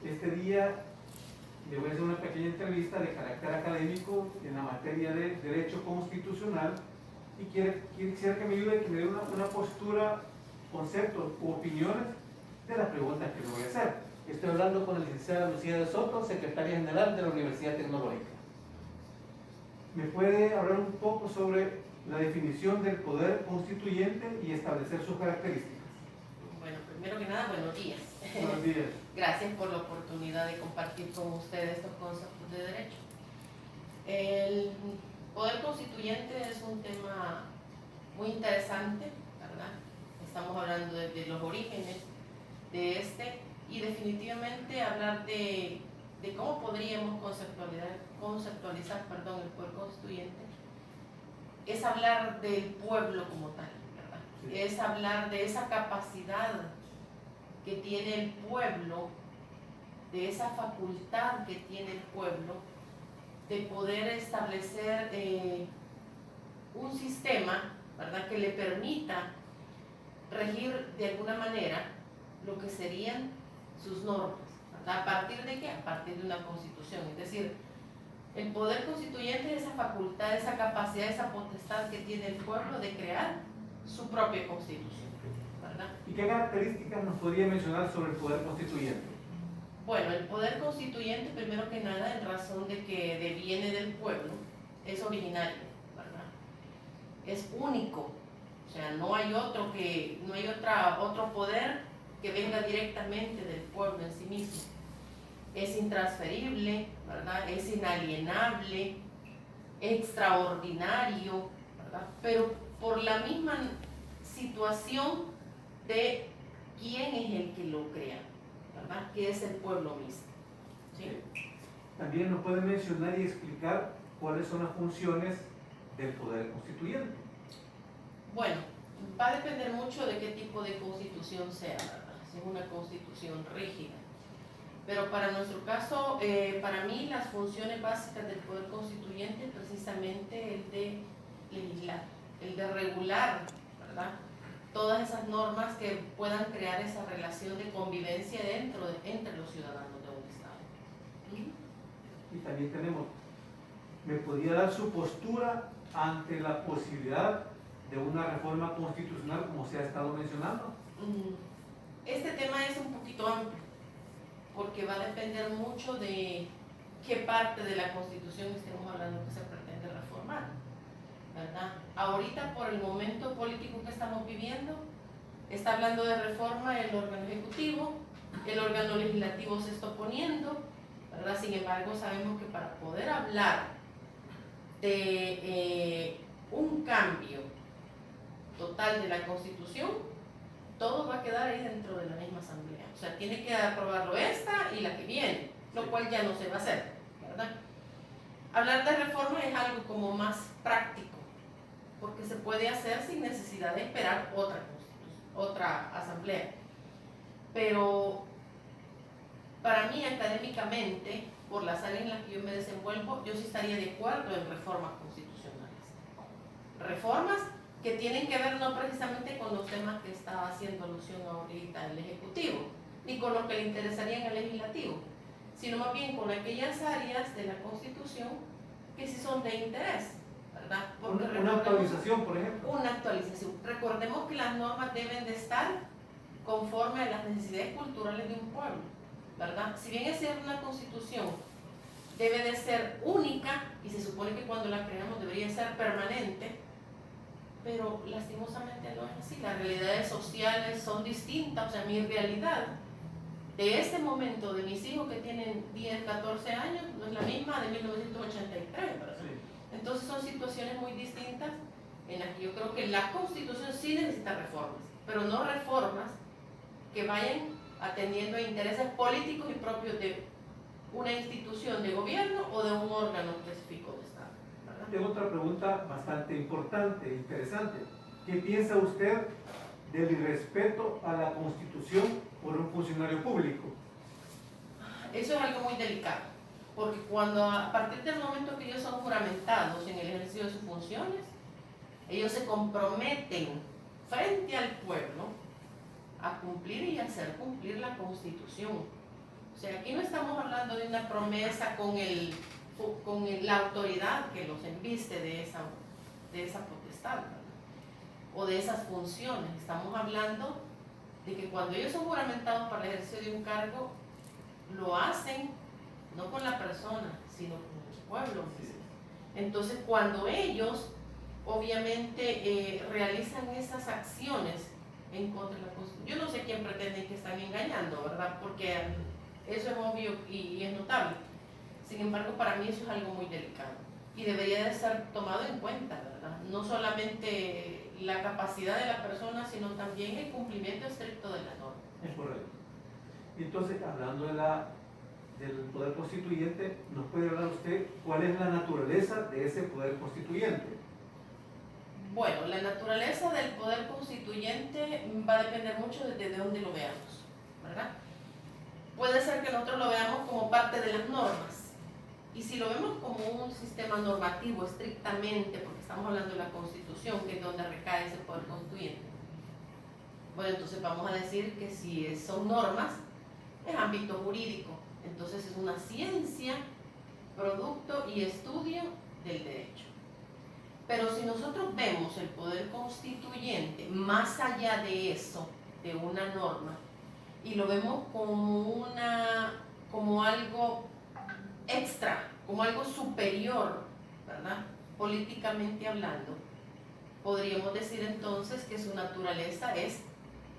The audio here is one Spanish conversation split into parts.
Este día le voy a hacer una pequeña entrevista de carácter académico en la materia de Derecho Constitucional y quisiera que me ayude, que me dé una postura, conceptos u opiniones de las preguntas que le voy a hacer. Estoy hablando con la licenciada Lucía de Soto, secretaria general de la Universidad Tecnológica. ¿Me puede hablar un poco sobre la definición del poder constituyente y establecer sus características? Bueno, primero que nada, buenos días. Buenos días. Gracias por la oportunidad de compartir con ustedes estos conceptos de derecho. El poder constituyente es un tema muy interesante, ¿verdad? Estamos hablando de los orígenes de este y definitivamente hablar de cómo podríamos conceptualizar el poder constituyente es hablar del pueblo como tal, ¿verdad? Sí. Es hablar de esa capacidad que tiene el pueblo, de esa facultad que tiene el pueblo de poder establecer un sistema, ¿verdad?, que le permita regir de alguna manera lo que serían sus normas, ¿verdad? ¿A partir de qué? A partir de una constitución. Es decir, el poder constituyente es esa facultad, esa capacidad, esa potestad que tiene el pueblo de crear su propia constitución, ¿verdad? ¿Y qué características nos podría mencionar sobre el poder constituyente? Bueno, el poder constituyente, primero que nada, en razón de que deviene del pueblo, es originario, ¿verdad? Es único, o sea, no hay otro poder que venga directamente del pueblo en sí mismo. Es intransferible, ¿verdad? Es inalienable, extraordinario, ¿verdad? Pero por la misma situación de quién es el que lo crea, ¿verdad? Que es el pueblo mismo, ¿sí? También nos puede mencionar y explicar cuáles son las funciones del poder constituyente. Bueno, va a depender mucho de qué tipo de constitución sea, ¿verdad? Si es una constitución rígida. Pero para nuestro caso, para mí las funciones básicas del poder constituyente es precisamente el de legislar, el de regular, ¿verdad?, todas esas normas que puedan crear esa relación de convivencia entre los ciudadanos de un Estado. Y también tenemos, ¿me podría dar su postura ante la posibilidad de una reforma constitucional como se ha estado mencionando? Este tema es un poquito amplio, porque va a depender mucho de qué parte de la Constitución estemos hablando que se pretende reformar, ¿verdad? Ahorita, por el momento político que estamos viviendo, está hablando de reforma el órgano ejecutivo, el órgano legislativo se está oponiendo, ¿verdad? Sin embargo, sabemos que para poder hablar de un cambio total de la Constitución, todo va a quedar ahí dentro de la misma asamblea. O sea, tiene que aprobarlo esta y la que viene, lo cual ya no se va a hacer, ¿verdad? Hablar de reforma es algo como más práctico, porque se puede hacer sin necesidad de esperar otra asamblea. Pero para mí, académicamente, por las áreas en las que yo me desenvuelvo, yo sí estaría de acuerdo en reformas constitucionales. Reformas que tienen que ver no precisamente con los temas que está haciendo alusión ahorita el Ejecutivo, ni con lo que le interesaría al Legislativo, sino más bien con aquellas áreas de la Constitución que sí son de interés, ¿verdad? Porque una actualización, por ejemplo. Una actualización. Recordemos que las normas deben de estar conforme a las necesidades culturales de un pueblo, ¿verdad? Si bien es cierto, una Constitución debe de ser única, y se supone que cuando la creamos debería ser permanente, pero lastimosamente no es así. Las realidades sociales son distintas. O sea, mi realidad de este momento de mis hijos que tienen 10, 14 años no es la misma de 1983, ¿verdad? Sí. Entonces son situaciones muy distintas en las que yo creo que la Constitución sí necesita reformas, pero no reformas que vayan atendiendo a intereses políticos y propios de una institución de gobierno o de un órgano específico de Estado. Tengo otra pregunta bastante importante, interesante. ¿Qué piensa usted del irrespeto a la Constitución por un funcionario público? Eso es algo muy delicado, porque a partir del momento que ellos son juramentados en el ejercicio de sus funciones, ellos se comprometen frente al pueblo a cumplir y hacer cumplir la Constitución. O sea, aquí no estamos hablando de una promesa con la autoridad que los embiste de esa potestad, ¿verdad? O de esas funciones. Estamos hablando de que cuando ellos son juramentados para el ejercicio de un cargo, lo hacen no con la persona, sino con el pueblo mismo. Entonces, cuando ellos obviamente realizan esas acciones en contra de la Constitución, yo no sé quién pretende que están engañando, ¿verdad? Porque eso es obvio y es notable. Sin embargo, para mí eso es algo muy delicado y debería de ser tomado en cuenta, ¿verdad? No solamente la capacidad de la persona, sino también el cumplimiento estricto de la norma. Es correcto. Entonces, hablando del poder constituyente, ¿nos puede hablar usted cuál es la naturaleza de ese poder constituyente? Bueno, la naturaleza del poder constituyente va a depender mucho de dónde lo veamos, ¿verdad? Puede ser que nosotros lo veamos como parte de las normas, y si lo vemos como un sistema normativo estrictamente, porque estamos hablando de la Constitución, que es donde recae ese poder constituyente, bueno, entonces vamos a decir que si son normas, es ámbito jurídico, entonces es una ciencia, producto y estudio del derecho. Pero si nosotros vemos el poder constituyente más allá de eso, de una norma, y lo vemos como algo extra, como algo superior, ¿verdad? Políticamente hablando, podríamos decir entonces que su naturaleza es,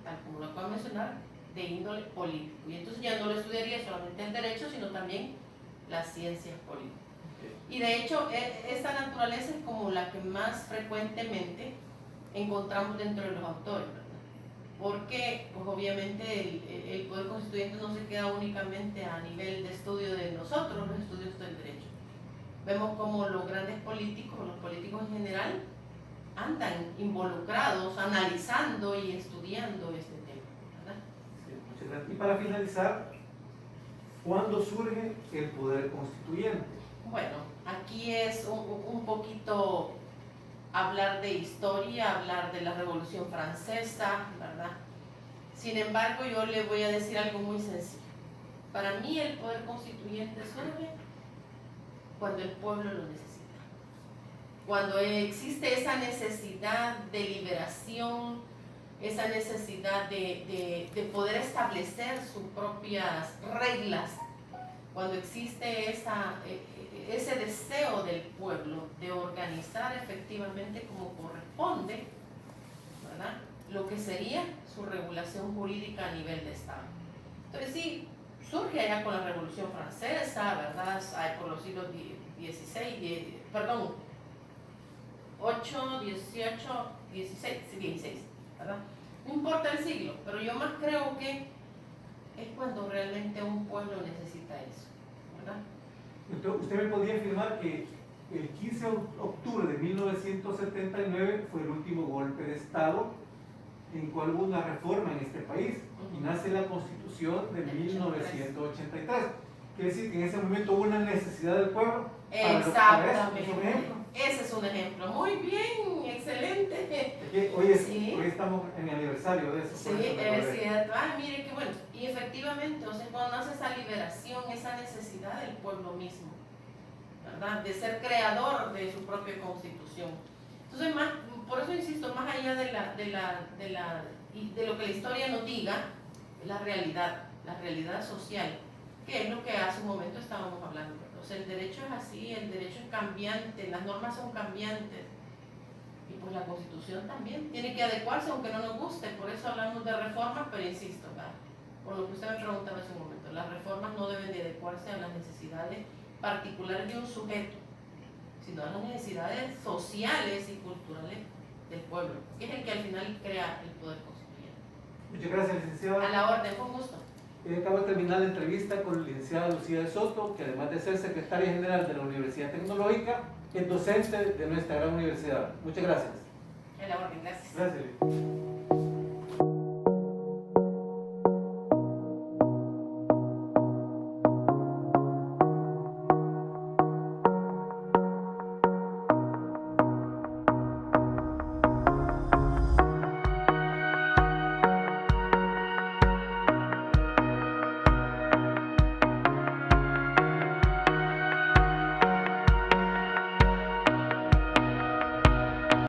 tal como lo acabo de mencionar, de índole político. Y entonces ya no lo estudiaría solamente el derecho, sino también las ciencias políticas. Y de hecho, esta naturaleza es como la que más frecuentemente encontramos dentro de los autores, ¿verdad? Porque, pues obviamente, el poder constituyente no se queda únicamente a nivel de estudio de nosotros, los estudios del derecho. Vemos como los grandes políticos, los políticos en general, andan involucrados, analizando y estudiando este tema, ¿verdad? Sí, muchas gracias. Y para finalizar, ¿cuándo surge el poder constituyente? Bueno, aquí es un poquito hablar de historia, hablar de la Revolución Francesa, ¿verdad? Sin embargo, yo le voy a decir algo muy sencillo. Para mí el poder constituyente surge cuando el pueblo lo necesita. Cuando existe esa necesidad de liberación, esa necesidad de poder establecer sus propias reglas, cuando existe ese deseo del pueblo de organizar efectivamente como corresponde, ¿verdad?, lo que sería su regulación jurídica a nivel de Estado. Entonces sí, surge allá con la Revolución Francesa, ¿verdad?, por los siglos XVI, perdón, 8, 18, 16, ¿verdad? No importa el siglo, pero yo más creo que es cuando realmente un pueblo necesita eso, ¿verdad? Entonces, ¿usted me podría afirmar que el 15 de octubre de 1979 fue el último golpe de Estado en cual hubo una reforma en este país y nace la Constitución de 1983? Quiere decir que en ese momento hubo una necesidad del pueblo. Exactamente. Ese es un ejemplo. Muy bien, excelente. Hoy Sí. Hoy estamos en el aniversario de eso. Sí, es cierto. Ah, mire qué bueno. Y efectivamente, o sea, cuando nace esa liberación, esa necesidad del pueblo mismo, ¿verdad?, de ser creador de su propia constitución. Entonces, por eso insisto, más allá de lo que la historia nos diga, la realidad social, que es lo que hace un momento estábamos hablando. O sea, el derecho es así, el derecho es cambiante, las normas son cambiantes. Y pues la Constitución también tiene que adecuarse, aunque no nos guste. Por eso hablamos de reformas, pero insisto, ¿verdad?, por lo que usted me preguntaba hace un momento, las reformas no deben de adecuarse a las necesidades particulares de un sujeto, sino a las necesidades sociales y culturales del pueblo, que es el que al final crea el poder constituyente. Muchas gracias, licenciada. A la orden, con gusto. Acabo de terminar la entrevista con la licenciada Lucía de Soto, que además de ser secretaria general de la Universidad Tecnológica, es docente de nuestra gran universidad. Muchas gracias. A la orden, gracias. Gracias.